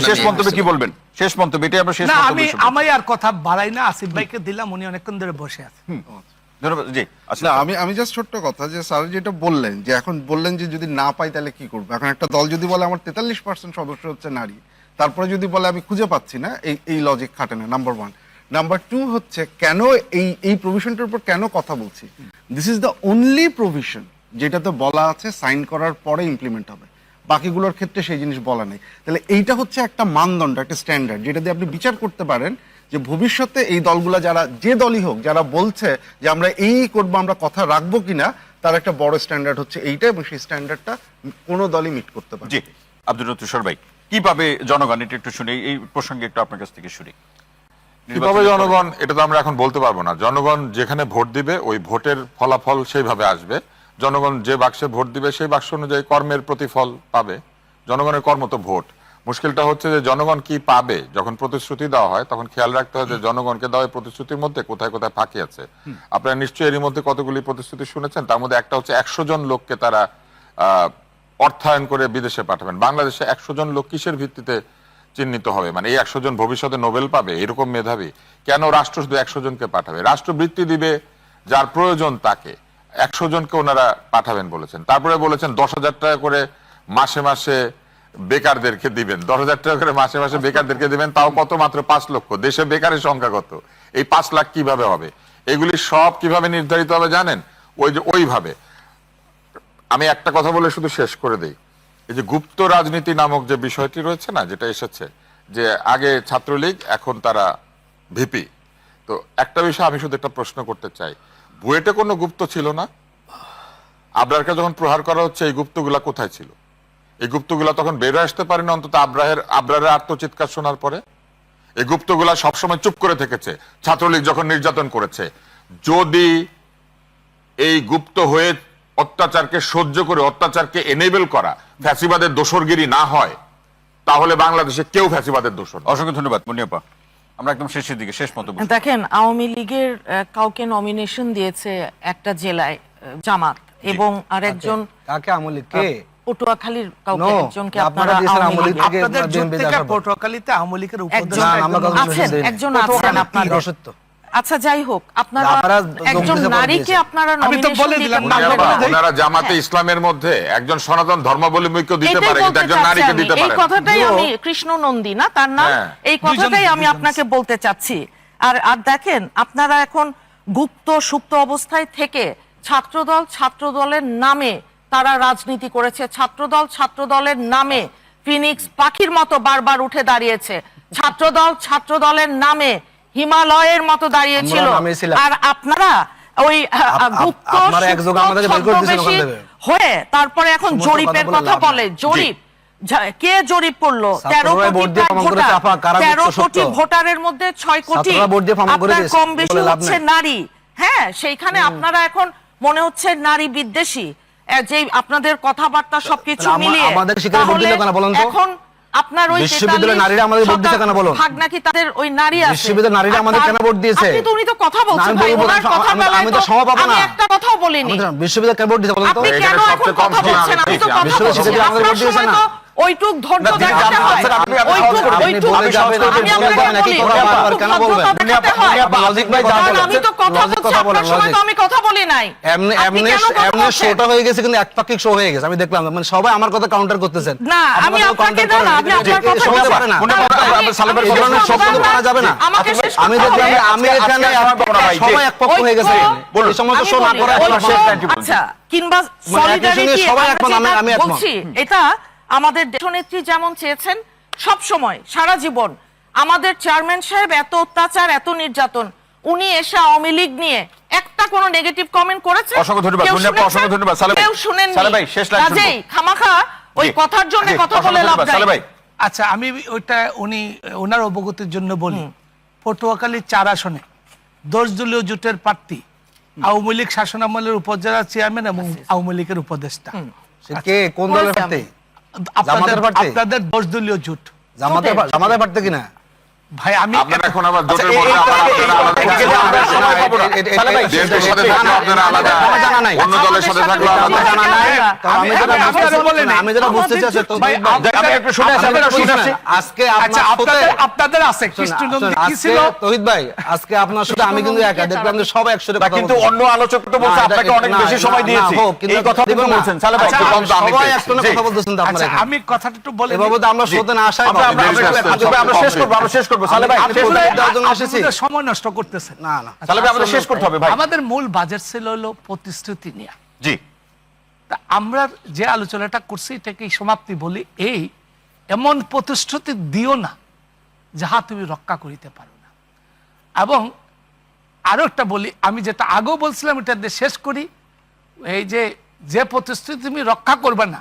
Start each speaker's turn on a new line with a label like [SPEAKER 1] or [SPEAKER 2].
[SPEAKER 1] শেষ মন্তব্য কি বলবেন? শেষ মন্তব্য এটা আমরা শেষ
[SPEAKER 2] না,
[SPEAKER 1] মন্তব্য
[SPEAKER 2] আমি আর কথা বাড়াই না, আসিফ ভাইকে দিলাম, উনি অনেকক্ষণ ধরে বসে আছেন।
[SPEAKER 1] ধন্যবাদ। জি
[SPEAKER 3] আসলে আমি জাস্ট ছোট্ট কথা, যে স্যার যেটা বললেন যে এখন বললেন যে যদি না পাই তাহলে কি করবো। এখন একটা দল যদি বলে আমার 43% সদস্য হচ্ছে নারী, তারপরে যদি বলে আমি খুঁজে পাচ্ছি না, এই লজিক খাটে না, নাম্বার 1। নাম্বার 2 হচ্ছে কেন এই প্রভিশনটার উপর কেন কথা বলছি, this is the only provision যেটাতে বলা আছে সাইন করার পরে ইমপ্লিমেন্ট হবে, বাকিগুলোর ক্ষেত্রে সেই জিনিস বলা নেই। তাহলে এইটা হচ্ছে একটা মানদণ্ড, একটা স্ট্যান্ডার্ড, যেটা দিয়ে আপনি বিচার করতে পারেন যে ভবিষ্যতে এই দলগুলা যারা, যে দলই হোক, যারা বলছে যে আমরা এই করবো, আমরা কথা রাখবো কিনা, তার একটা বড় স্ট্যান্ডার্ড হচ্ছে এইটা, এবং সেই স্ট্যান্ডার্ডটা কোনো দলই মিট করতে পারে।
[SPEAKER 1] জি আব্দুল লতিফ ভাই, কিভাবে জনগণ, এটা একটু শুনি, এই প্রসঙ্গে একটু আপনার কাছ থেকে শুনি।
[SPEAKER 4] কিভাবে জনগণ, এটা তো আমরা এখন বলতে পারবো না। জনগণ যেখানে ভোট দিবে ওই ভোটের ফলাফল সেইভাবে আসবে। জনগণ যে বাক্সে ভোট দিবে সেই বাক্স অনুযায়ী কর্মের প্রতিফল পাবে। জনগণের কর্ম তো ভোট। মুশকিলটা হচ্ছে যে জনগণ কি পাবে। যখন প্রতিশ্রুতি দেওয়া হয় তখন খেয়াল রাখতে হয় যে জনগণকে দেওয়া প্রতিশ্রুতির মধ্যে কোথায় কোথায় ফাঁকি আছে। আপনারা নিশ্চয়ই এরই মধ্যে কতগুলি প্রতিশ্রুতি শুনেছেন, তার মধ্যে একটা হচ্ছে 100 জন লোককে তারা অর্থায়ন করে বিদেশে পাঠাবেন। বাংলাদেশে 100 জন লোক কিসের ভিত্তিতে চিহ্নিত হবে? মানে এই 100 জন ভবিষ্যতে নোবেল পাবে এরকম মেধাবী? কেন রাষ্ট্র শুধু 100 জনকে পাঠাবে? রাষ্ট্রবৃত্তি দিবে যার প্রয়োজন তাকে, 100 জনকে ওনারা পাঠাবেন বলেছেন। তারপরে বলেছেন 10,000 টাকা করে মাসে মাসে বেকারদেরকে দিবেন। 10,000 টাকা করে মাসে মাসে বেকারদেরকে দিবেন, তাও কত? মাত্র 5 লক্ষ। দেশে বেকারের সংখ্যা কত? এই 5 লাখ কিভাবে হবে? এগুলি সব কিভাবে নির্ধারিত হবে জানেন? ওইভাবে। আমি একটা কথা বলে শুধু শেষ করে দেই। এই যে গুপ্ত রাজনীতি নামক যে বিষয়টি রয়েছে না, যেটা এসেছে, যে আগে ছাত্রলীগ এখন তারা ভিপি, তো একটা বিষয় আমি শুধু একটা প্রশ্ন করতে চাই, বুয়েটে কোনো গুপ্ত ছিল না? আবরারকে যখন প্রহার করা হচ্ছে এই গুপ্তগুলা কোথায় ছিল? এই গুপ্তগুলা তখন বের আসতে পারে না অন্তত আবরারের আত্মচিৎকার শোনার পরে? এই গুপ্তগুলা সবসময় চুপ করে থেকেছে ছাত্রলীগ যখন নির্যাতন করেছে। যদি এই গুপ্ত হয়ে অত্যাচারকে সহ্য করে, অত্যাচারকে এনেবল করা ফ্যাসিবাদের দোসরগিরি না হয়, তাহলে বাংলাদেশে কেউ ফ্যাসিবাদের দোসর।
[SPEAKER 1] অসংখ্য ধন্যবাদ মুনিয়াপা। আমরা একদম শেষের দিকে, শেষ মন্তব্য।
[SPEAKER 5] দেখেন, আওয়ামী লীগের কাউকে নমিনেশন দিয়েছে একটা জেলায় জামাত, এবং আরেকজন
[SPEAKER 6] কাকে আওয়ামী লীগ কে
[SPEAKER 5] পটুয়াখালীর কাউকে একজনকে আপনারা
[SPEAKER 2] আপনাদের জোট থেকে পটুয়াখালীতে আওয়ামী লীগের উপদেষ্টা
[SPEAKER 5] একজন আছেন আপনাদের। আচ্ছা যাই হোক, আপনারা একজন নারীকে আপনারা নমিনেশন দিলেন না।
[SPEAKER 4] ওনারা জামাতে ইসলামের মধ্যে একজন সনাতন ধর্মাবলম্বীকে দিতে পারে, কিন্তু একজন নারীকে দিতে পারে না।
[SPEAKER 5] এই কথাটাই আমি, কৃষ্ণ নন্দী না তার নাম, এই কথাটাই আমি আপনাকে বলতে চাচ্ছি। আর দেখেন, আপনারা এখন গুপ্ত সুপ্ত অবস্থায় থেকে ছাত্রদলের নামে তারা রাজনীতি করেছে। ছাত্রদলের নামে ফিনিক্স পাখির মতো বারবার উঠে দাঁড়িয়েছে। ছাত্রদলের নামে হিমালয়ের মতো দাঁড়িয়েছিল। আর আপনারা ওই গুপ্ত হয়ে তারপরে এখন জরিপের কথা বলে। জরিপ কে জরিপ করলো? 13 কোটি ভোটারের মধ্যে 6 কোটি আপনার কম বেশি হচ্ছে নারী। হ্যাঁ, সেইখানে আপনারা এখন মনে হচ্ছে নারী বিদ্বেষী, যে আপনাদের কথাবার্তা সবকিছু মিলিয়ে। এখন আপনার ওই বিশ্ববিদ্যালয়ের নারীরা আমাদের ভোট দিতে কেন বলো? ভাগ নাকি তাদের ওই নারী আছে বিশ্ববিদ্যালয়ের নারীরা আমাদের কেন ভোট দিয়েছে? আপনি তো, উনি তো কথা বলছেন ভাই, ওনার কথা বলে আমি তো সময় পাবো না। আমি একটা কথাও বলিনি। বিশ্ববিদ্যালয় কেন ভোট দিতে বলেন তো? আপনি কেন এখন কথা বলছেন? আপনি তো কথা বলছেন, আমাদের ভোট দিয়েছেন না। ওইটুক ধৈর্য দেখাতে হয়, ওইটুক আমি তো কথা বলছি, আপনার সময় তো আমি কথা বলি নাই। এমনি শোটা হয়ে গেছে, কিন্তু একপাক্ষিক শো হয়ে গেছে। আমি দেখলাম মানে সবাই আমার কথা কাউন্টার করতেছেন। না, আমি আপনাকে না, আপনি আপনার কথা বলতে পারেন না। পারা যাবে না। আমি দেখলাম আমি এখানে সবাই একপক্ষ হয়ে গেছে। এই সমস্ত শো না করা, আচ্ছা, কিংবা সলিডারিটি সবাই এখন আমি বলছি, এটা আমাদের দেশনেত্রী যেমন চেয়েছেন সব সময় সারা জীবন। আমাদের চেয়ারম্যান সাহেব এত অত্যাচার, এত নির্যাতন, উনি এসে আওয়ামী লীগ নিয়ে একটা কোনো নেগেটিভ কমেন্ট করেছে?
[SPEAKER 1] অসংখ্য ধন্যবাদ মুনিয়াপা, অসংখ্য ধন্যবাদ।
[SPEAKER 5] কেউ শুনেননি।
[SPEAKER 1] সালে ভাই, শেষ লাইন শুনবো।
[SPEAKER 5] কাজেই খামাখা ওই কথার জন্য কথা বলে লাভ নাই।
[SPEAKER 1] সালে ভাই,
[SPEAKER 2] আচ্ছা, আমি ওইটা ওনার অবগতির জন্য বলি। পটুয়াখালী 4 আসনে 10 দলীয় জোটের প্রার্থী আওয়ামী লীগ শাসনামলের উপজেলা চেয়ারম্যান এবং আওয়ামী লীগের উপদেষ্টা।
[SPEAKER 6] কে কোন দলের প্রার্থী?
[SPEAKER 2] আপনাদের 10 দলীয় জোট।
[SPEAKER 6] জামাতের প্রার্থী কিনা?
[SPEAKER 2] ভাই আমি
[SPEAKER 4] আপনারা এখন আবার জোটের
[SPEAKER 1] আচ্ছা,
[SPEAKER 4] মধ্যে
[SPEAKER 1] এই-
[SPEAKER 4] আপনারা আলাদা
[SPEAKER 1] এই-
[SPEAKER 4] করছেন।
[SPEAKER 1] আমরা সময় পাবো না। সালে ভাই,
[SPEAKER 4] বিএনপির সাথে থাকলে আপনারা আলাদা,
[SPEAKER 5] আমার জানা নাই।
[SPEAKER 4] অন্য দলের সাথে থাকলে
[SPEAKER 2] আমার
[SPEAKER 4] আলাদা।
[SPEAKER 2] জানা নাই।
[SPEAKER 5] আমি যেটা
[SPEAKER 2] আমি-
[SPEAKER 5] বুঝতে
[SPEAKER 2] আপনারা বলেন
[SPEAKER 5] চাচ্ছি- আমি যেটা বুঝতে চাচ্ছি তো
[SPEAKER 2] ভাই,
[SPEAKER 1] আমি একটু শুনে আসি,
[SPEAKER 2] আপনাদের
[SPEAKER 1] আমি একটু শুনে আসি।
[SPEAKER 5] আজকে
[SPEAKER 2] আচ্ছা
[SPEAKER 5] আপনার সাথে
[SPEAKER 2] আপনাদের আছে কৃষ্ণনন্দী কি ছিল
[SPEAKER 5] তহিদ ভাই আজকে আপনার সাথে আমি কিন্তু একা দেখলাম যে সবাই একসাথে
[SPEAKER 1] না,
[SPEAKER 5] কথা
[SPEAKER 1] কিন্তু
[SPEAKER 5] বলতেছে।
[SPEAKER 1] অন্য আলোচক তো বলছে
[SPEAKER 5] না,
[SPEAKER 1] আপনাকে
[SPEAKER 5] এটা-
[SPEAKER 1] অনেক
[SPEAKER 5] না,
[SPEAKER 1] বেশি
[SPEAKER 5] না,
[SPEAKER 1] সময়
[SPEAKER 5] না,
[SPEAKER 1] দিয়েছি
[SPEAKER 5] হোক, কিন্তু
[SPEAKER 1] এই কথা
[SPEAKER 5] দেখুন না,
[SPEAKER 1] বলছেন সালে ভাই
[SPEAKER 2] আচ্ছা,
[SPEAKER 1] একটু কম তো আমি
[SPEAKER 5] সবাই
[SPEAKER 1] পেয়েছি।
[SPEAKER 5] একসাথে
[SPEAKER 1] জি।
[SPEAKER 5] কথা বলতেছেন তো আপনারা
[SPEAKER 2] আচ্ছা
[SPEAKER 5] এখানে।
[SPEAKER 2] আমি কথাটা একটু বলে
[SPEAKER 5] এভাবে তো আমরা শ্রোতে না আসাই
[SPEAKER 1] আমরা-
[SPEAKER 5] ভালো।
[SPEAKER 1] আমরা- আমরা- আমরা- আমরা শেষ করবো, আমরা শেষ করবো সালে ভাই
[SPEAKER 5] আমি-
[SPEAKER 1] শেষ করবো।
[SPEAKER 5] দেওয়ার জন্য এসেছি।
[SPEAKER 2] আপনাদের সময় নষ্ট করতেছেন
[SPEAKER 5] না না
[SPEAKER 1] সালে ভাই আমাদের শেষ করতে হবে ভাই।
[SPEAKER 2] আমাদের মূল বাজেট ছিল হলো প্রতিশ্রুতি নিয়ে
[SPEAKER 1] জি,
[SPEAKER 2] তা আমরা যে আলোচনাটা করছি এটাকে সমাপ্তি বলি এই এমন প্রতিশ্রুতি দিও না যাহা তুমি রক্ষা করিতে পারো না। এবং আরো একটা বলি, আমি যেটা আগেও বলছিলাম এটা দিয়ে শেষ করি, এই যে প্রতিশ্রুতি তুমি রক্ষা করবে না